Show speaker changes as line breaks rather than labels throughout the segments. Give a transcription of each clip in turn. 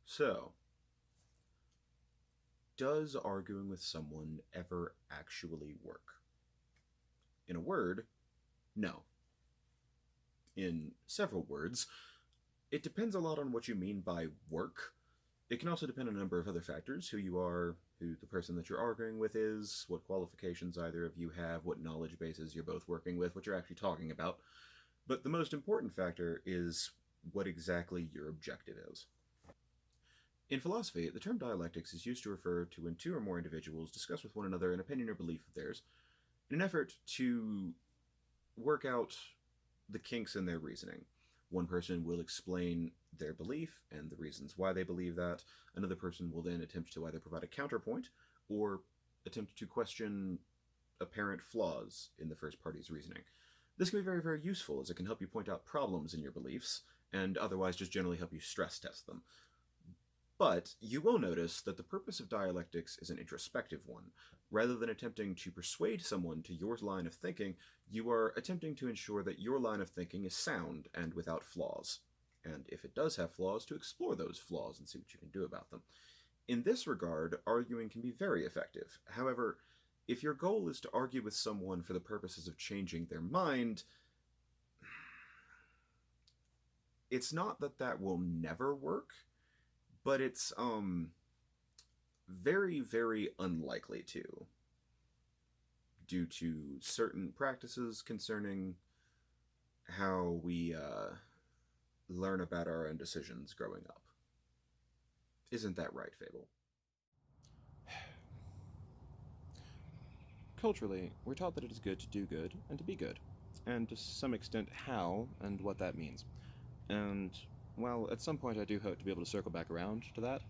So, does arguing with someone ever actually work? In a word, no. In several words, it depends a lot on what you mean by work. It can also depend on a number of other factors: who you are, who the person that you're arguing with is, what qualifications either of you have, what knowledge bases you're both working with, what you're actually talking about. But the most important factor is what exactly your objective is. In philosophy, the term dialectics is used to refer to when two or more individuals discuss with one another an opinion or belief of theirs in an effort to work out the kinks in their reasoning. One person will explain their belief and the reasons why they believe that. Another person will then attempt to either provide a counterpoint or attempt to question apparent flaws in the first party's reasoning. This can be very, very useful, as it can help you point out problems in your beliefs and otherwise just generally help you stress test them. But you will notice that the purpose of dialectics is an introspective one. Rather than attempting to persuade someone to your line of thinking, you are attempting to ensure that your line of thinking is sound and without flaws. And if it does have flaws, to explore those flaws and see what you can do about them. In this regard, arguing can be very effective. However, if your goal is to argue with someone for the purposes of changing their mind, it's not that that will never work, but it's very, very unlikely to, due to certain practices concerning how we learn about our own decisions growing up. Isn't that right, Fable?
Culturally, we're taught that it is good to do good and to be good, and to some extent how and what that means. And, well, at some point I do hope to be able to circle back around to that.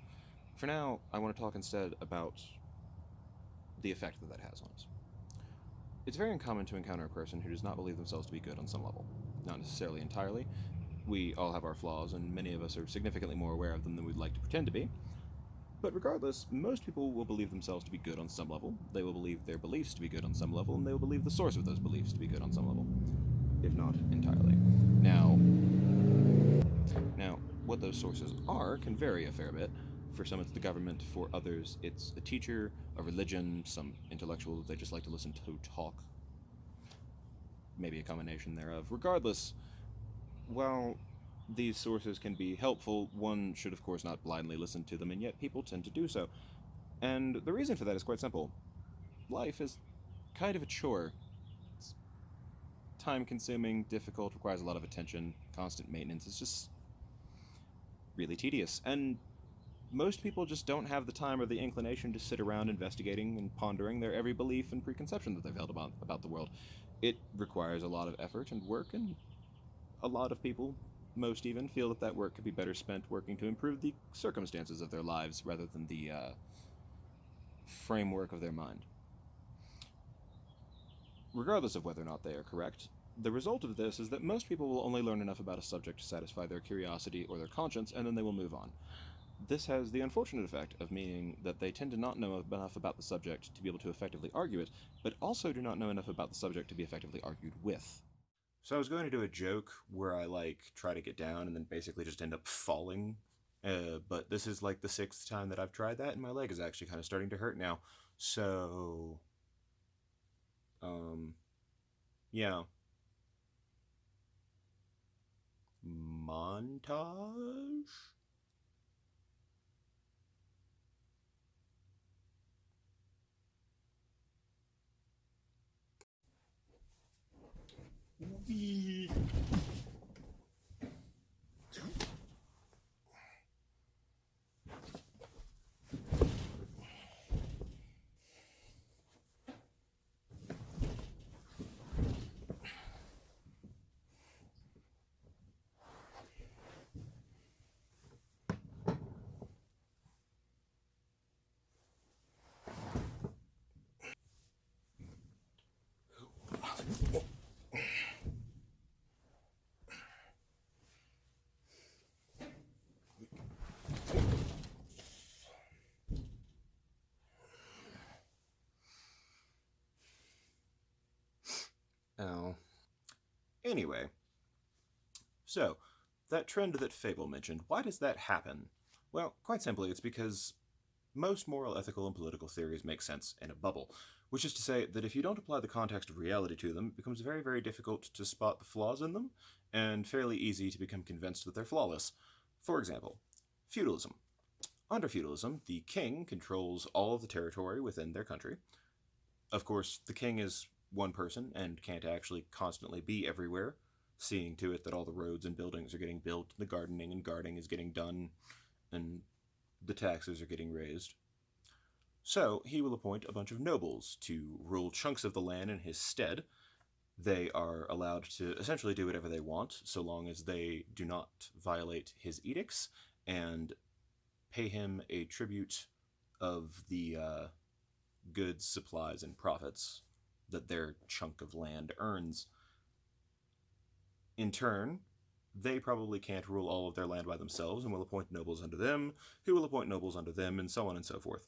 For now, I want to talk instead about the effect that that has on us. It's very uncommon to encounter a person who does not believe themselves to be good on some level. Not necessarily entirely. We all have our flaws, and many of us are significantly more aware of them than we'd like to pretend to be. But regardless, most people will believe themselves to be good on some level. They will believe their beliefs to be good on some level, and they will believe the source of those beliefs to be good on some level, if not entirely. Now, what those sources are can vary a fair bit. For some, it's the government. For others, it's a teacher, a religion, some intellectual they just like to listen to talk. Maybe a combination thereof. Regardless, while these sources can be helpful, one should, of course, not blindly listen to them, and yet people tend to do so. And the reason for that is quite simple. Life is kind of a chore. It's time consuming, difficult, requires a lot of attention, constant maintenance. It's just really tedious. And most people just don't have the time or the inclination to sit around investigating and pondering their every belief and preconception that they've held about the world. It requires a lot of effort and work, and a lot of people, most even, feel that that work could be better spent working to improve the circumstances of their lives rather than the framework of their mind. Regardless of whether or not they are correct, the result of this is that most people will only learn enough about a subject to satisfy their curiosity or their conscience, and then they will move on. This has the unfortunate effect of meaning that they tend to not know enough about the subject to be able to effectively argue it, but also do not know enough about the subject to be effectively argued with.
So I was going to do a joke where I try to get down and then basically just end up falling. But this is like the sixth time that I've tried that, and my leg is actually kind of starting to hurt now. So, um, yeah. Montage? Wee. Oh. Anyway, so that trend that Fable mentioned, why does that happen?
Well, quite simply, it's because most moral, ethical, and political theories make sense in a bubble, which is to say that if you don't apply the context of reality to them, it becomes very, very difficult to spot the flaws in them, and fairly easy to become convinced that they're flawless. For example, feudalism. Under feudalism, the king controls all of the territory within their country. Of course, the king is one person and can't actually constantly be everywhere, seeing to it that all the roads and buildings are getting built, the gardening and guarding is getting done, and the taxes are getting raised. So he will appoint a bunch of nobles to rule chunks of the land in his stead. They are allowed to essentially do whatever they want, so long as they do not violate his edicts and pay him a tribute of the goods, supplies, and profits that their chunk of land earns. In turn, they probably can't rule all of their land by themselves and will appoint nobles under them, who will appoint nobles under them, and so on and so forth.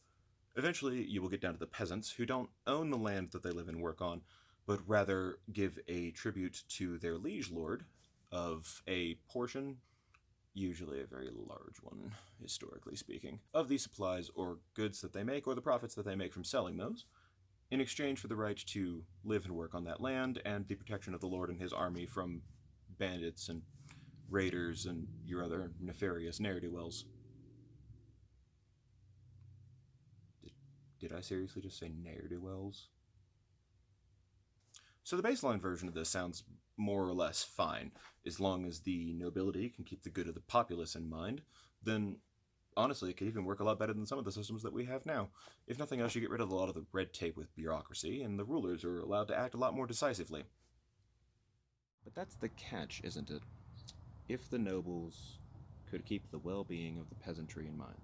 Eventually, you will get down to the peasants, who don't own the land that they live and work on, but rather give a tribute to their liege lord of a portion, usually a very large one, historically speaking, of the supplies or goods that they make, or the profits that they make from selling those, in exchange for the right to live and work on that land and the protection of the lord and his army from bandits and raiders and your other nefarious ne'er-do-wells. Did I seriously just say ne'er-do-wells? So the baseline version of this sounds more or less fine. As long as the nobility can keep the good of the populace in mind, then honestly, it could even work a lot better than some of the systems that we have now. If nothing else, you get rid of a lot of the red tape with bureaucracy, and the rulers are allowed to act a lot more decisively. But that's the catch, isn't it? If the nobles could keep the well-being of the peasantry in mind.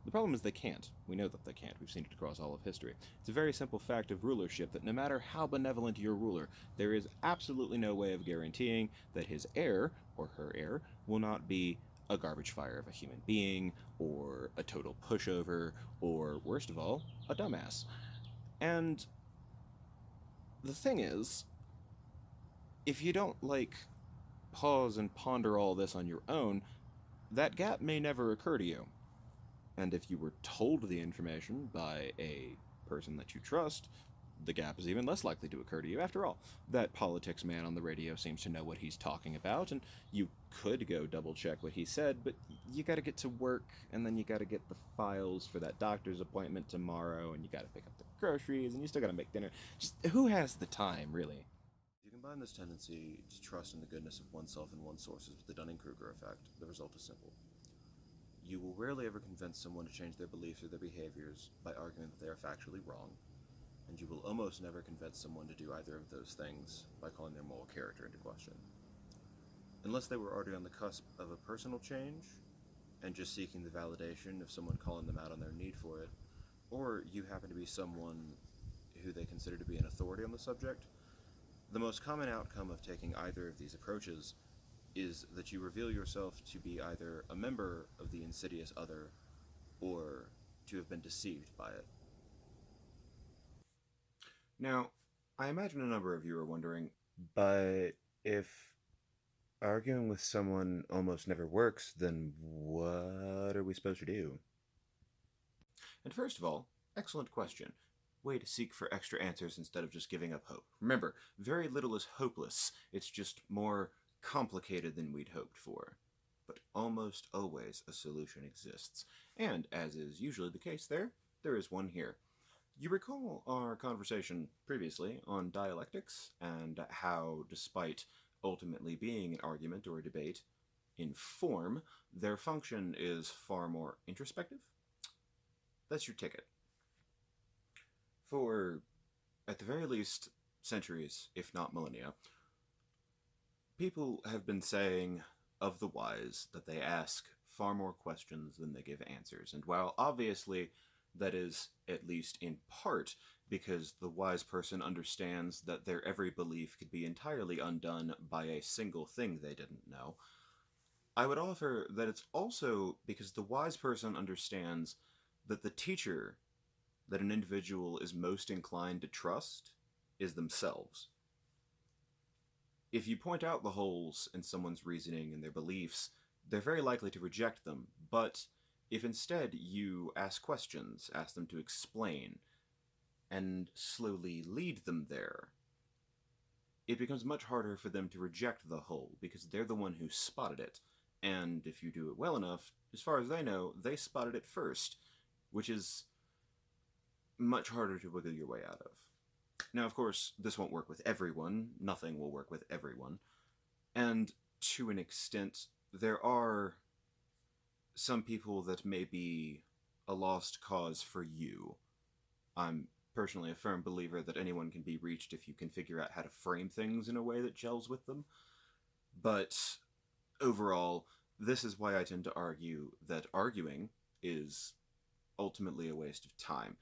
The problem is they can't. We know that they can't. We've seen it across all of history. It's a very simple fact of rulership that no matter how benevolent your ruler, there is absolutely no way of guaranteeing that his heir, or her heir, will not be a garbage fire of a human being, or a total pushover, or, worst of all, a dumbass. And the thing is, if you don't, pause and ponder all this on your own, that gap may never occur to you. And if you were told the information by a person that you trust, the gap is even less likely to occur to you. After all, that politics man on the radio seems to know what he's talking about, and you could go double check what he said, but you gotta get to work, and then you gotta get the files for that doctor's appointment tomorrow, and you gotta pick up the groceries, and you still gotta make dinner. Just who has the time, really?
If you combine this tendency to trust in the goodness of oneself and one's sources with the Dunning-Kruger effect, the result is simple. You will rarely ever convince someone to change their beliefs or their behaviors by arguing that they are factually wrong, and you will almost never convince someone to do either of those things by calling their moral character into question. Unless they were already on the cusp of a personal change, and just seeking the validation of someone calling them out on their need for it, or you happen to be someone who they consider to be an authority on the subject, the most common outcome of taking either of these approaches is that you reveal yourself to be either a member of the insidious other, or to have been deceived by it.
Now, I imagine a number of you are wondering, but if arguing with someone almost never works, then what are we supposed to do? And first of all, excellent question. Way to seek for extra answers instead of just giving up hope. Remember, very little is hopeless. It's just more complicated than we'd hoped for. But almost always a solution exists. And, as is usually the case there is one here. You recall our conversation previously on dialectics and how, despite ultimately being an argument or a debate in form, their function is far more introspective? That's your ticket. For, at the very least, centuries, if not millennia, people have been saying of the wise that they ask far more questions than they give answers. And while obviously that is, at least in part, because the wise person understands that their every belief could be entirely undone by a single thing they didn't know, I would offer that it's also because the wise person understands that the teacher that an individual is most inclined to trust is themselves. If you point out the holes in someone's reasoning and their beliefs,
they're very likely to reject them. But if instead you ask questions, ask them to explain, and slowly lead them there, it becomes much harder for them to reject the hole because they're the one who spotted it. And if you do it well enough, as far as they know, they spotted it first, which is much harder to wiggle your way out of. Now, of course, this won't work with everyone. Nothing will work with everyone. And to an extent, there are some people that may be a lost cause for you. I'm personally a firm believer that anyone can be reached if you can figure out how to frame things in a way that gels with them. But overall, this is why I tend to argue that arguing is ultimately a waste of time.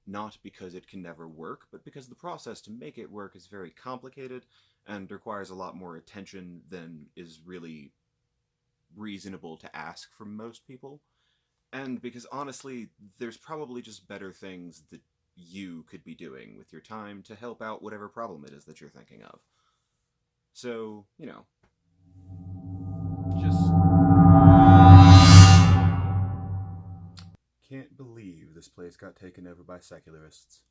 Not because it can never work, but because the process to make it work is very complicated and requires a lot more attention than is really reasonable to ask from most people. And because honestly, there's probably just better things that you could be doing with your time to help out whatever problem it is that you're thinking of. So, just can't believe this place got taken over by secularists.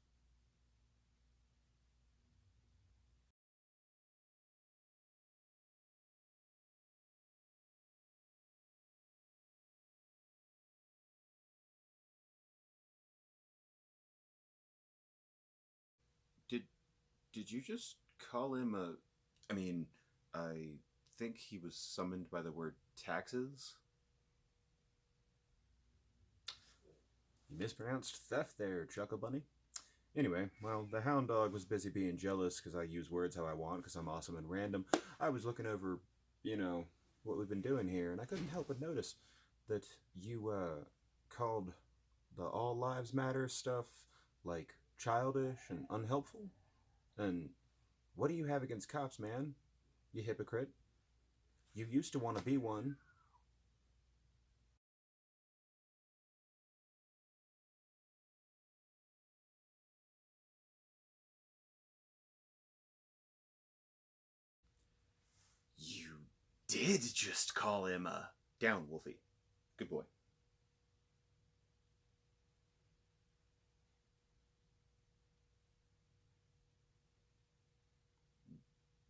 Did did you just call him a? I mean, I think he was summoned by the word taxes. You mispronounced theft there, Chuckle Bunny. Anyway, well, the hound dog was busy being jealous because I use words how I want because I'm awesome and random. I was looking over, you know, what we've been doing here, and I couldn't help but notice that you called the All Lives Matter stuff like childish and unhelpful. And what do you have against cops, man? You hypocrite. You used to want to be one. You did just call him a. Down, Wolfie. Good boy.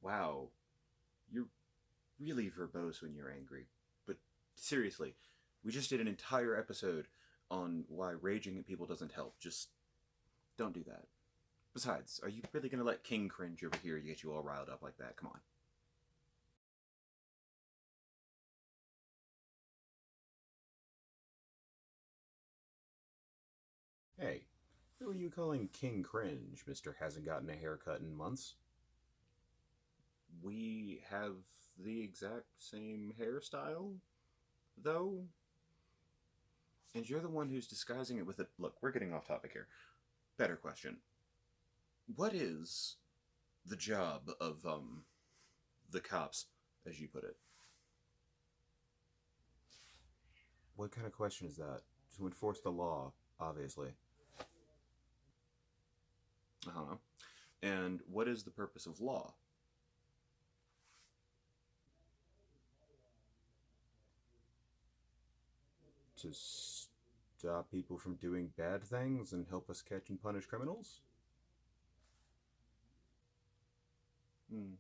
Wow. You're really verbose when you're angry. But seriously, we just did an entire episode on why raging at people doesn't help. Just don't do that. Besides, are you really gonna let King cringe over here get you all riled up like that? Come on. Hey, who are you calling King Cringe, Mr. Hasn't gotten a haircut in months? We have the exact same hairstyle, though? And you're the one who's disguising it with a. Look, we're getting off topic here. Better question. What is the job of, the cops, as you put it? What kind of question is that? To enforce the law, obviously. Uh huh. And what is the purpose of law? To stop people from doing bad things and help us catch and punish criminals? Hmm.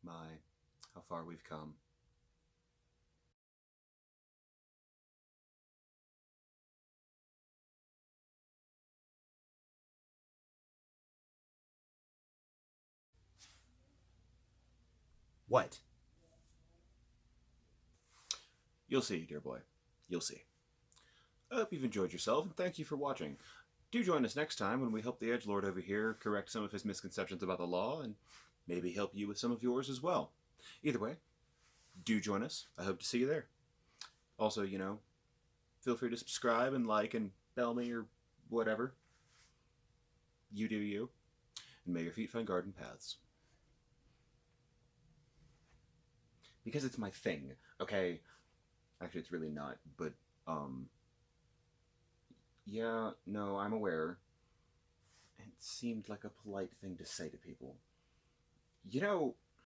My, how far we've come. What? You'll see, dear boy. You'll see. I hope you've enjoyed yourself, and thank you for watching. Do join us next time when we help the edgelord over here correct some of his misconceptions about the law, and maybe help you with some of yours as well. Either way, do join us. I hope to see you there. Also, feel free to subscribe and like and bell me or whatever. You do you. And may your feet find garden paths. Because it's my thing, okay? Actually, it's really not, but, yeah, no, I'm aware. It seemed like a polite thing to say to people. You know,